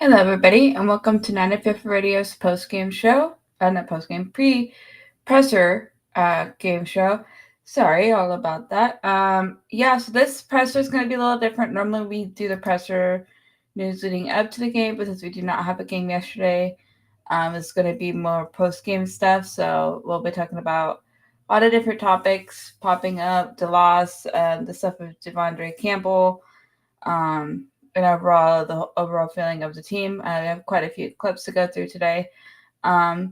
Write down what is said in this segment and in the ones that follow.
Hello, everybody, and welcome to 95th Radio's post-game show. Not post-game, pre-presser game show. Sorry, all about that. So this presser is going to be a little different. Normally, we do the presser news leading up to the game, but since we did not have a game yesterday, it's going to be more post-game stuff. So we'll be talking about a lot of different topics popping up, the loss, the stuff of Devondre Campbell, and the overall feeling of the team. I have quite a few clips to go through today. So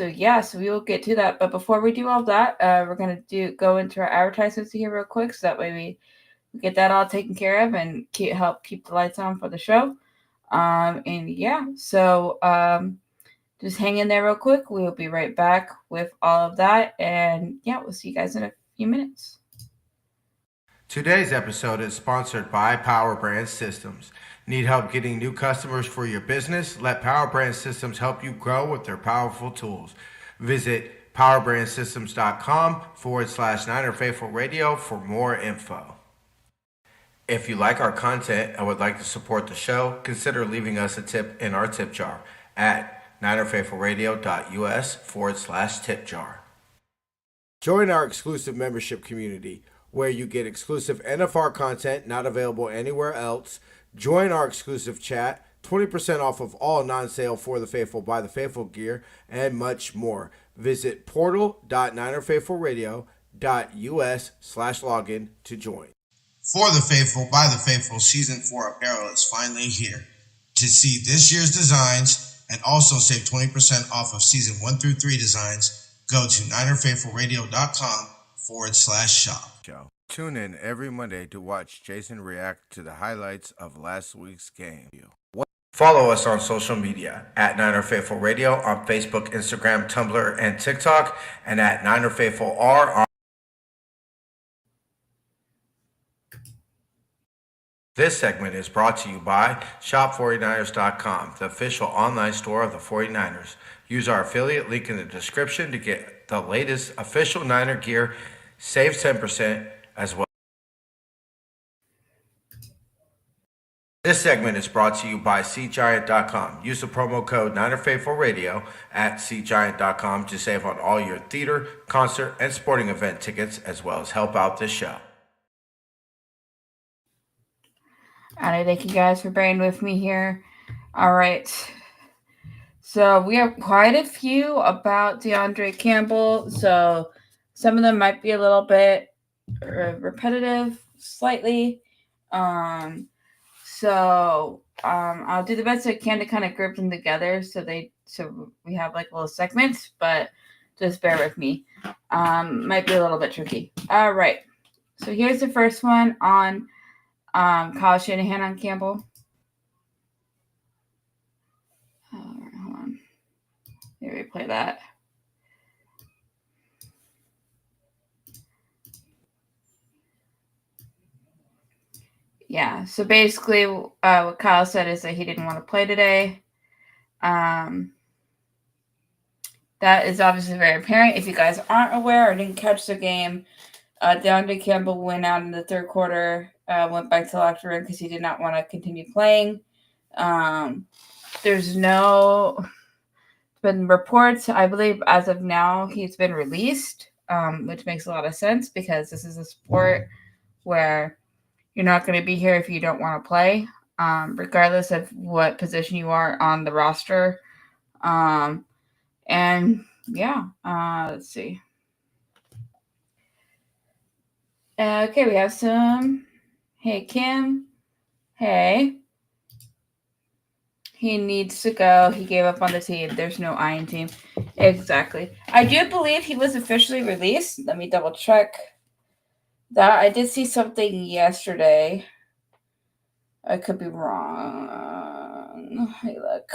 we will get to that. But before we do all that, we're gonna go into our advertisements here real quick, so that way we get that all taken care of and help keep the lights on for the show. Just hang in there real quick. We will be right back with all of that, and we'll see you guys in a few minutes. Today's episode is sponsored by Power Brand Systems. Need help getting new customers for your business? Let Power Brand Systems help you grow with their powerful tools. Visit powerbrandsystems.com/Niner Faithful Radio for more info. If you like our content and would like to support the show, consider leaving us a tip in our tip jar at ninerfaithfulradio.us/tip jar. Join our exclusive membership community, where you get exclusive NFR content not available anywhere else. Join our exclusive chat, 20% off of all non-sale For the Faithful by the Faithful gear, and much more. Visit portal.ninerfaithfulradio.us/login to join. For the Faithful by the Faithful Season 4 apparel is finally here. To see this year's designs and also save 20% off of Season 1 through 3 designs, go to ninerfaithfulradio.com/shop. Tune in every Monday to watch Jason react to the highlights of last week's game. Follow us on social media at Niner Faithful Radio on Facebook, Instagram, Tumblr, and TikTok, and at Niner Faithful R on. This segment is brought to you by Shop49ers.com, the official online store of the 49ers. Use our affiliate link in the description to get the latest official Niner gear, save 10% as well. This segment is brought to you by SeatGiant.com. Use the promo code NinerFaithfulRadio at SeatGiant.com to save on all your theater, concert, and sporting event tickets, as well as help out this show. All right, thank you guys for bearing with me here. All right. So we have quite a few about DeAndre Campbell. So some of them might be a little bit repetitive, slightly. I'll do the best I can to kind of group them together so we have like little segments, but just bear with me. Might be a little bit tricky. All right. So here's the first one on Kyle Shanahan on Campbell. Hold on. Here we play that. Yeah, so basically what Kyle said is that he didn't want to play today. That is obviously very apparent. If you guys aren't aware or didn't catch the game, DeAndre Campbell went out in the third quarter, went back to the locker room because he did not want to continue playing. There's been reports, I believe as of now, he's been released, which makes a lot of sense because this is a sport where you're not going to be here if you don't want to play, regardless of what position you are on the roster. Let's see. Okay, we have some. Hey, Kim. Hey. He needs to go. He gave up on the team. There's no iron team. Exactly. I do believe he was officially released. Let me double check that. I did see something yesterday. I could be wrong. Hey, look.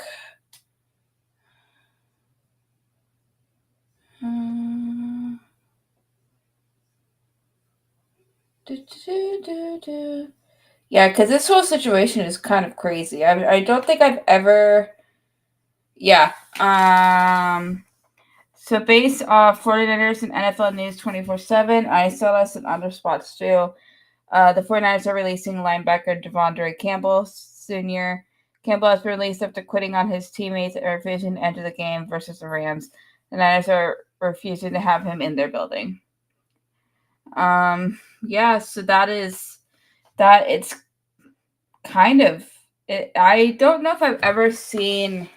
Yeah, because this whole situation is kind of crazy. I don't think I've ever. Yeah. So based off 49ers and NFL News 24/7, I saw this in other spots too. The 49ers are releasing linebacker Devondre Campbell Sr. Campbell has been released after quitting on his teammates and refusing to enter the game versus the Rams. The Niners are refusing to have him in their building. Yeah, so that is that. It's kind of it. I don't know if I've ever seen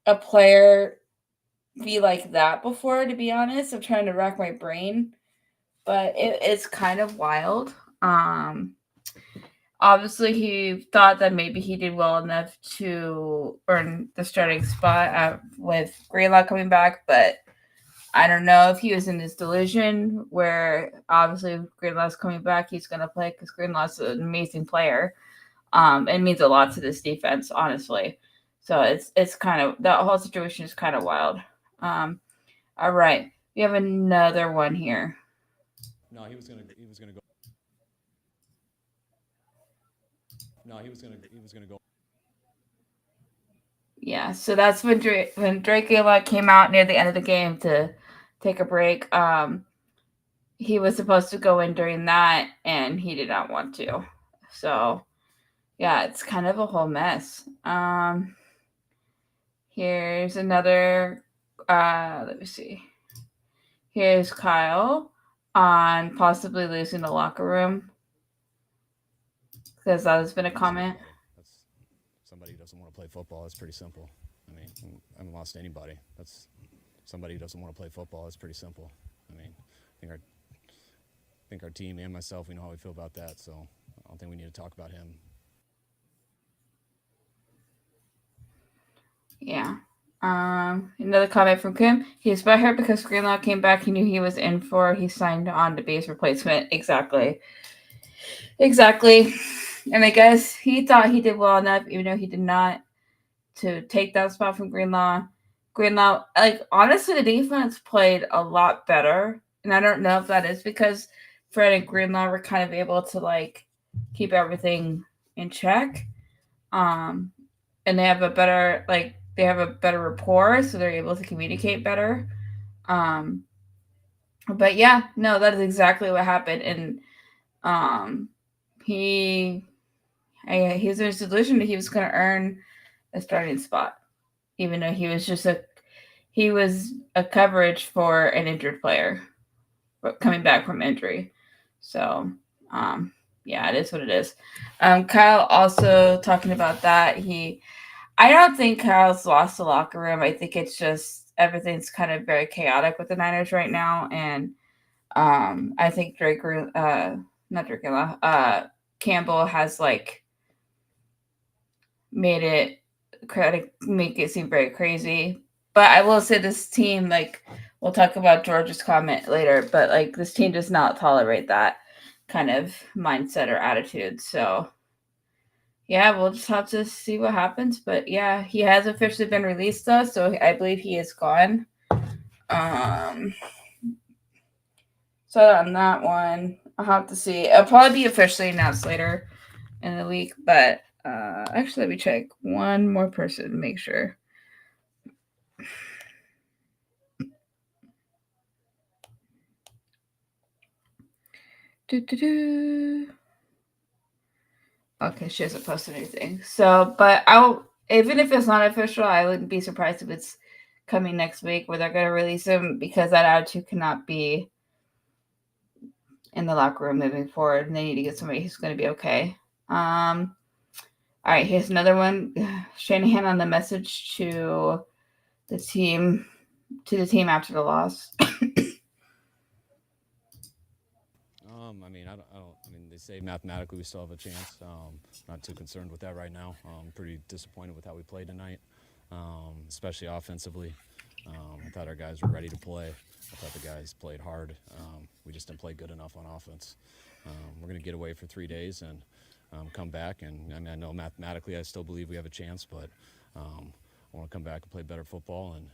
a player be like that before, to be honest. I'm trying to rack my brain, but it's kind of wild. Obviously, he thought that maybe he did well enough to earn the starting spot with Greenlaw coming back, but I don't know if he was in this delusion where obviously if Greenlaw's coming back, he's going to play because Greenlaw's an amazing player. It means a lot to this defense, honestly. So it's kind of that whole situation is kind of wild. All right, we have another one here. No, he was gonna go. No, he was gonna go. Yeah, so that's when Drake Gala came out near the end of the game to take a break. He was supposed to go in during that, and he did not want to. So yeah, it's kind of a whole mess. Here's another. Let me see. Here's Kyle on possibly losing the locker room because that has been a comment. That's somebody who doesn't want to play football. It's pretty simple. I mean, I haven't lost anybody. That's somebody who doesn't want to play football. It's pretty simple. I mean, I think our team and myself, we know how we feel about that. So I don't think we need to talk about him. Yeah. Another comment from Kim. He was butthurt because Greenlaw came back. He knew he was in for. He signed on to be his replacement. Exactly. And I guess he thought he did well enough, even though he did not, to take that spot from Greenlaw. Greenlaw, like, honestly, the defense played a lot better. And I don't know if that is because Fred and Greenlaw were kind of able to, like, keep everything in check. And they have a better, like, they have a better rapport, so they're able to communicate better. But yeah, no, that is exactly what happened. And he was in his delusion that he was going to earn a starting spot, even though he was a coverage for an injured player coming back from injury. So yeah, it is what it is. Kyle also talking about that. I don't think Kyle's lost the locker room. I think it's just everything's kind of very chaotic with the Niners right now, and I think Campbell has like make it seem very crazy. But I will say this team, like, we'll talk about George's comment later, but like this team does not tolerate that kind of mindset or attitude. So yeah, we'll just have to see what happens. But yeah, he has officially been released though, so I believe he is gone. So on that one, I'll have to see. It'll probably be officially announced later in the week, but actually let me check one more person to make sure. Okay, she hasn't posted anything. So, but even if it's not official, I wouldn't be surprised if it's coming next week where they're going to release him, because that attitude cannot be in the locker room moving forward, and they need to get somebody who's going to be okay. All right, here's another one. Shanahan on the message to the team after the loss. I mean, they say mathematically we still have a chance. Not too concerned with that right now. Pretty disappointed with how we played tonight, especially offensively. I thought our guys were ready to play. I thought the guys played hard. We just didn't play good enough on offense. We're going to get away for 3 days and come back. And I mean, I know mathematically I still believe we have a chance, but I want to come back and play better football. And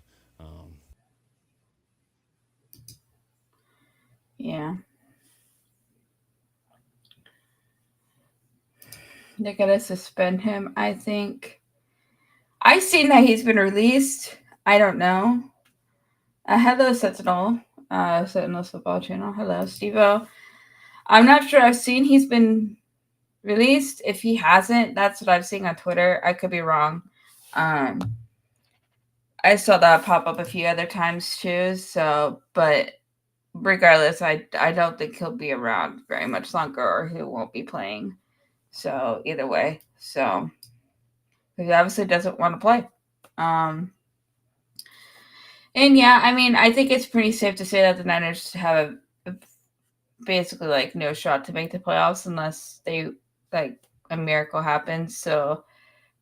yeah. They're going to suspend him, I think. I've seen that he's been released. I don't know. Hello, Sentinel. Sentinel's football channel. Hello, Steve-O. I'm not sure. I've seen he's been released. If he hasn't, that's what I've seen on Twitter. I could be wrong. I saw that pop up a few other times too. So, but regardless, I don't think he'll be around very much longer, or he won't be playing. So either way, so he obviously doesn't want to play. And yeah, I mean, I think it's pretty safe to say that the Niners have basically like no shot to make the playoffs unless they like a miracle happens. So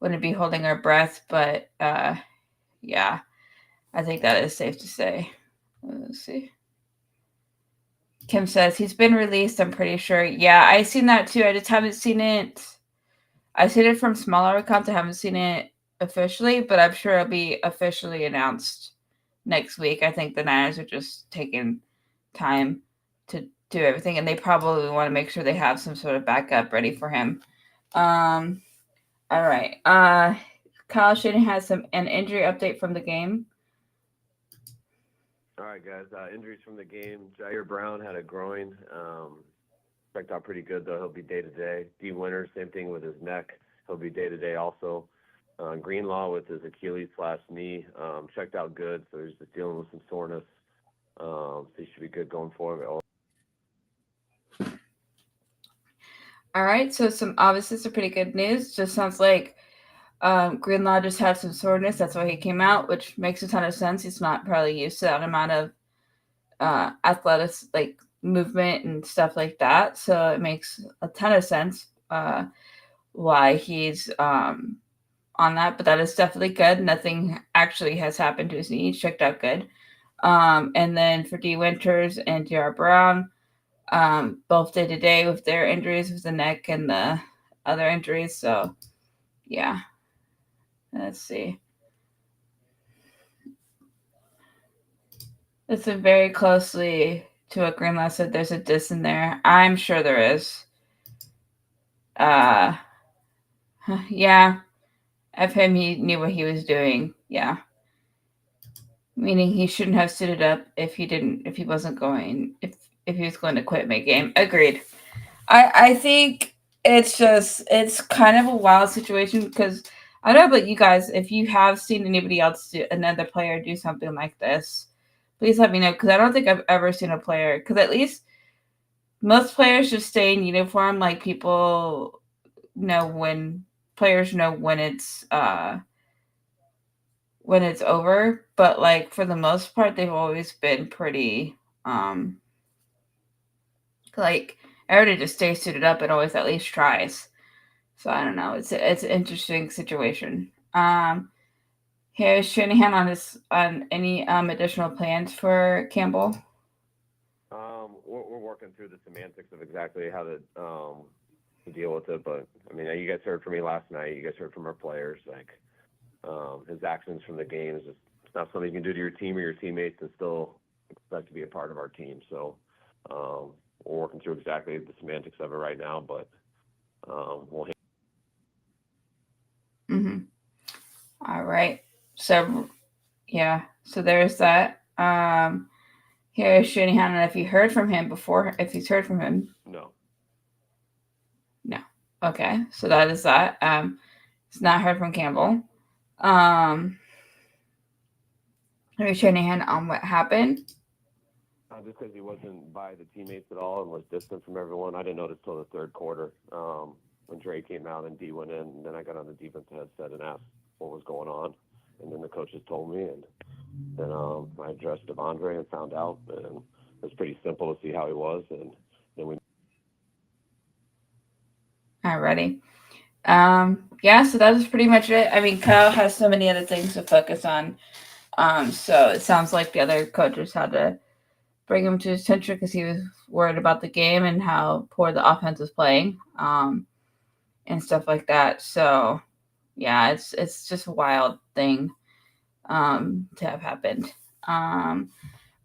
wouldn't be holding our breath, but yeah, I think that is safe to say. Let's see. Kim says he's been released. I'm pretty sure. Yeah, I seen that too. I just haven't seen it. I've seen it from smaller accounts. I haven't seen it officially, but I'm sure it'll be officially announced next week. I think the Niners are just taking time to do everything, and they probably want to make sure they have some sort of backup ready for him. All right. Kyle Shanahan has an injury update from the game. All right, guys. Injuries from the game. Jair Brown had a groin. Checked out pretty good, though. He'll be day-to-day. D. Winters, same thing with his neck. He'll be day-to-day also. Greenlaw with his Achilles/knee. Checked out good, so he's just dealing with some soreness. So he should be good going forward. All right, so obviously some pretty good news. Just sounds like Greenlaw just had some soreness. That's why he came out, which makes a ton of sense. He's not probably used to that amount of athletic like movement and stuff like that. So it makes a ton of sense why he's on that. But that is definitely good. Nothing actually has happened to his knee. He's checked out good. And then for D. Winters and J.R. Brown, both day-to-day with their injuries with the neck and the other injuries. So, yeah. Let's see. Listen very closely to what Greenlaw said. There's a diss in there. I'm sure there is. Yeah. Of him, he knew what he was doing. Yeah. Meaning he shouldn't have suited up if he wasn't going, if he was going to quit mid-game. Agreed. I think it's kind of a wild situation because I don't know about you guys. If you have seen anybody else another player do something like this, please let me know, because I don't think I've ever seen a player, because at least most players just stay in uniform. Like people know when players know when it's over, but like for the most part, they've always been pretty like everybody just stays suited up and always at least tries. So I don't know. It's an interesting situation. Here's Shanahan on any additional plans for Campbell. We're working through the semantics of exactly how to deal with it, but I mean, you guys heard from me last night. You guys heard from our players. Like his actions from the game is just, it's not something you can do to your team or your teammates and still expect to be a part of our team. So we're working through exactly the semantics of it right now, but we'll. All right. So yeah. So there's that. Here's Shanahan, and if you heard from him before, if he's heard from him. No. Okay. So that is that. It's not heard from Campbell. Here's Shanahan on what happened. Just because he wasn't by the teammates at all and was distant from everyone. I didn't notice till the third quarter when Dre came out and D went in. And then I got on the defense headset and asked what was going on. And then the coaches told me. And then I addressed Devondre and found out. And it was pretty simple to see how he was. And then we. Alrighty. Yeah, so that was pretty much it. I mean, Kyle has so many other things to focus on. So it sounds like the other coaches had to bring him to his attention because he was worried about the game and how poor the offense was playing, and stuff like that. So yeah, it's just a wild thing to have happened. All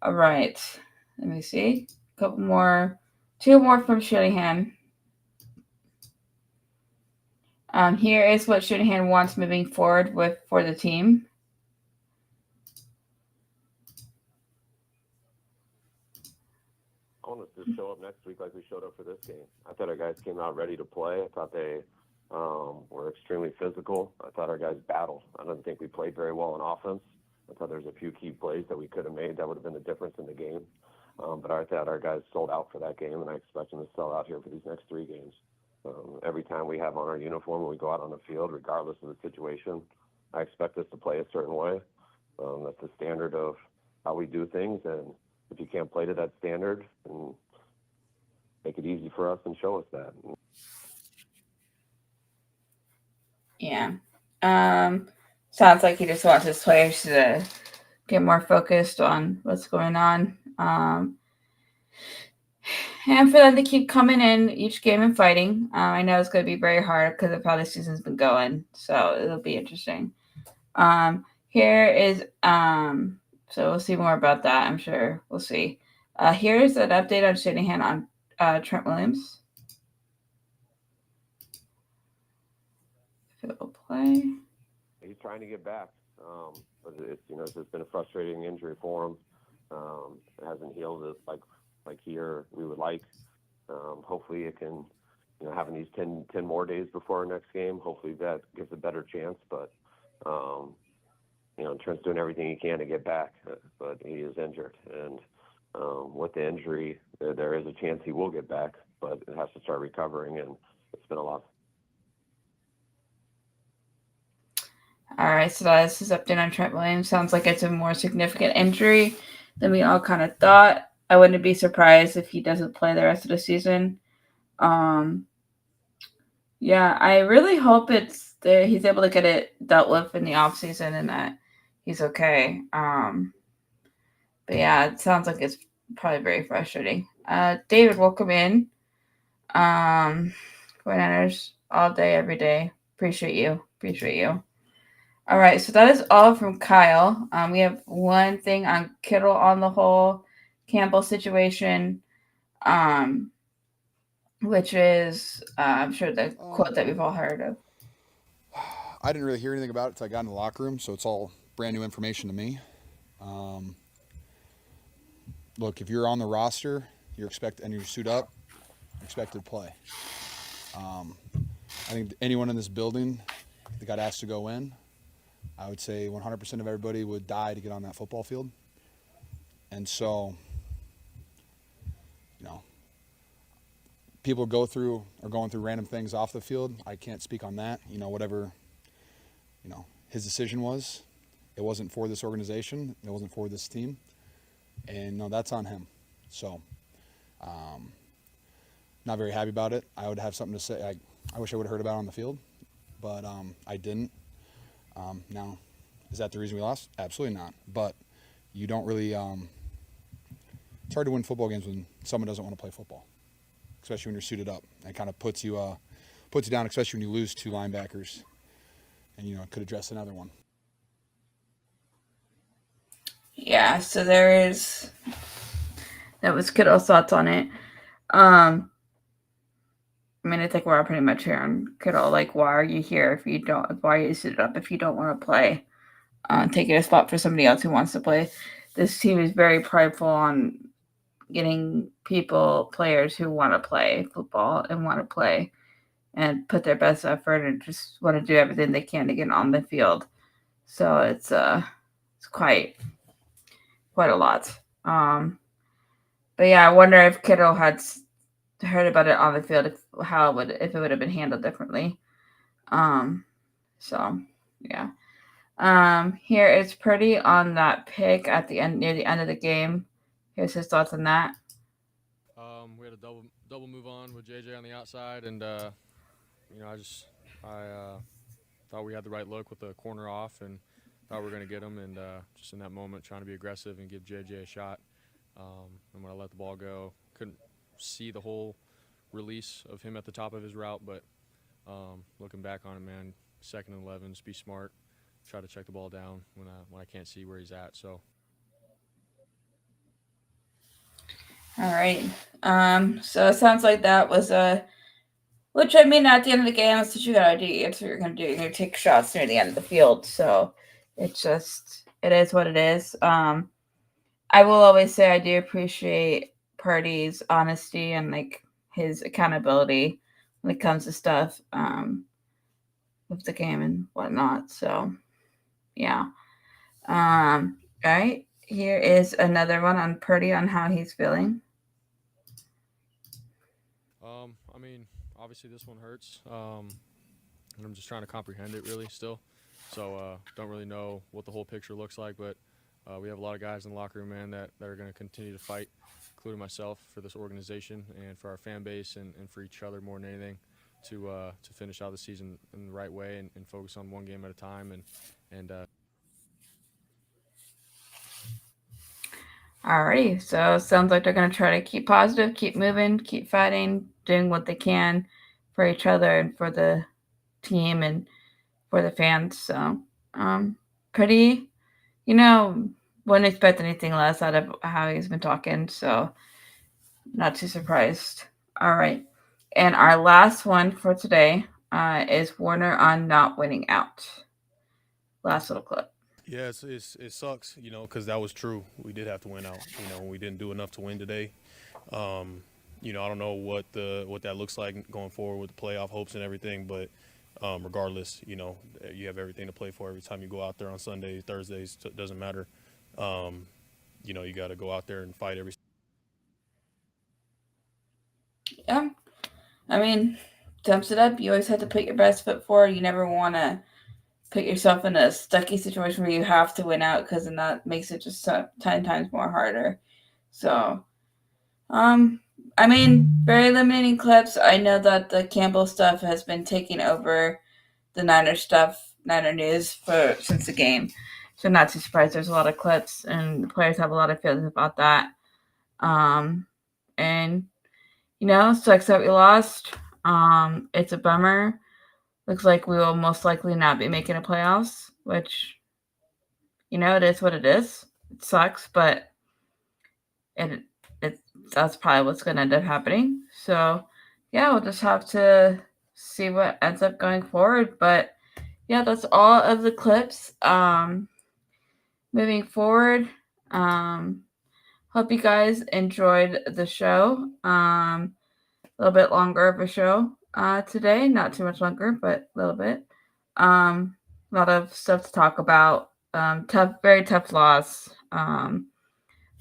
right. Let me see. Two more from Shanahan. Here is what Shanahan wants moving forward for the team. want us to show up next week like we showed up for this game. I thought our guys came out ready to play. I thought they were extremely physical. I thought our guys battled. I don't think we played very well in offense. I thought there was a few key plays that we could have made that would have been the difference in the game. But I thought our guys sold out for that game, and I expect them to sell out here for these next 3 games. Every time we have on our uniform when we go out on the field, regardless of the situation, I expect us to play a certain way. That's the standard of how we do things, and if you can't play to that standard, then make it easy for us and show us that. Yeah. Sounds like he just wants his players to get more focused on what's going on. And for them to keep coming in each game and fighting. I know it's going to be very hard because of how the season's been going. So it'll be interesting. Here is, so we'll see more about that, I'm sure. We'll see. Here's an update on Shanahan on Trent Williams. If it will play. He's trying to get back, but it's just been a frustrating injury for him. It hasn't healed it like he or we would like. Hopefully it can, having these 10 more days before our next game, hopefully that gives a better chance. But, Trent's doing everything he can to get back, but he is injured. And with the injury, there is a chance he will get back, but it has to start recovering, and it's been a lot. All right, so this is update on Trent Williams. Sounds like it's a more significant injury than we all kind of thought. I wouldn't be surprised if he doesn't play the rest of the season. Yeah, I really hope he's able to get it dealt with in the offseason and that he's okay. But yeah, it sounds like it's probably very frustrating. David, welcome in. 49ers all day, every day. Appreciate you. All right, so that is all from Kyle. We have one thing on Kittle on the whole Campbell situation, which is, I'm sure the quote that we've all heard of. I didn't really hear anything about it until I got in the locker room, so it's all brand new information to me. Look, if you're on the roster, and you suit up, you're expected to play. I think anyone in this building that got asked to go in, I would say 100% of everybody would die to get on that football field. And so, people are going through random things off the field. I can't speak on that. Whatever, his decision was, it wasn't for this organization. It wasn't for this team. And that's on him. So, not very happy about it. I would have something to say. I wish I would have heard about it on the field, but I didn't. Now, is that the reason we lost? Absolutely not. But you don't really. It's hard to win football games when someone doesn't want to play football, especially when you're suited up. It kind of puts you down, especially when you lose 2 linebackers, and could address another one. Yeah, so that was Kittle's thoughts on it. I think we're all pretty much here on Kittle. Like, why are you here why are you suited up if you don't want to play? Taking a spot for somebody else who wants to play. This team is very prideful on getting players who want to play football and want to play and put their best effort and just want to do everything they can to get on the field. So it's quite a lot. But yeah, I wonder if Kittle had heard about it on the field, if it would have been handled differently. So yeah. Here it's Purdy on that pick at the end, near the end of the game. Here's his thoughts on that. We had a double move on with JJ on the outside, and I thought we had the right look with the corner off, and thought we were going to get him, and just in that moment trying to be aggressive and give JJ a shot. And when I let the ball go, couldn't see the whole release of him at the top of his route, but looking back on it, man, 2nd and 11, just be smart, try to check the ball down when I can't see where he's at. So. All right. So it sounds like that was which at the end of the game, that's what you gotta do. That's what you're gonna do. You're gonna take shots near the end of the field. So it is what it is. I will always say I do appreciate Purdy's honesty and like his accountability when it comes to stuff with the game and whatnot. So yeah. All right. Here is another one on Purdy on how he's feeling. I mean, obviously this one hurts, and I'm just trying to comprehend it really still. So don't really know what the whole picture looks like, but we have a lot of guys in the locker room, man, that are going to continue to fight, including myself, for this organization and for our fan base and for each other more than anything, to finish out the season in the right way and focus on one game at a time and Alrighty, so sounds like they're going to try to keep positive, keep moving, keep fighting, doing what they can for each other and for the team and for the fans. So, pretty, wouldn't expect anything less out of how he's been talking. So, not too surprised. All right, and our last one for today is Warner on not winning out. Last little clip. Yeah, it sucks, because that was true. We did have to win out. We didn't do enough to win today. I don't know what that looks like going forward with the playoff hopes and everything, but regardless, you have everything to play for every time you go out there on Sundays, Thursdays. It doesn't matter. You got to go out there and fight every. Yeah, I mean, sums it up. You always have to put your best foot forward. You never want to put yourself in a stucky situation where you have to win out, because then that makes it just 10 times more harder. So, I mean, very limiting clips. I know that the Campbell stuff has been taking over the Niner news since the game. So not too surprised. There's a lot of clips, and the players have a lot of feelings about that. And sucks that we lost. It's a bummer. Looks like we will most likely not be making a playoffs, which, it is what it is. It sucks, but that's probably what's going to end up happening. So, yeah, we'll just have to see what ends up going forward. But, yeah, that's all of the clips. Moving forward, hope you guys enjoyed the show. A little bit longer of a show today. Not too much longer, but a little bit. A lot of stuff to talk about. Very tough loss.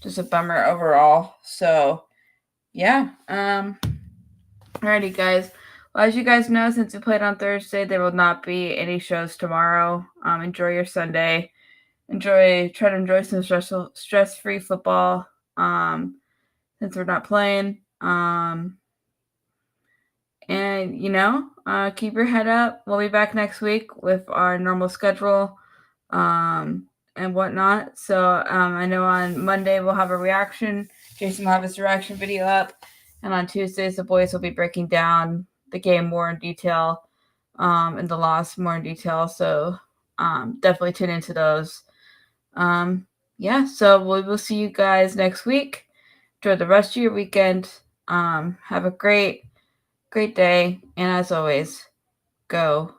Just a bummer overall. So, yeah. Alrighty, guys. Well, as you guys know, since we played on Thursday, there will not be any shows tomorrow. Enjoy your Sunday. Try to enjoy some stress-free football. Since we're not playing. And, keep your head up. We'll be back next week with our normal schedule and whatnot. So I know on Monday we'll have a reaction. Jason will have his reaction video up. And on Tuesdays, the boys will be breaking down the game more in detail and the loss more in detail. So definitely tune into those. So we will see you guys next week. Enjoy the rest of your weekend. Have a great day, and as always, go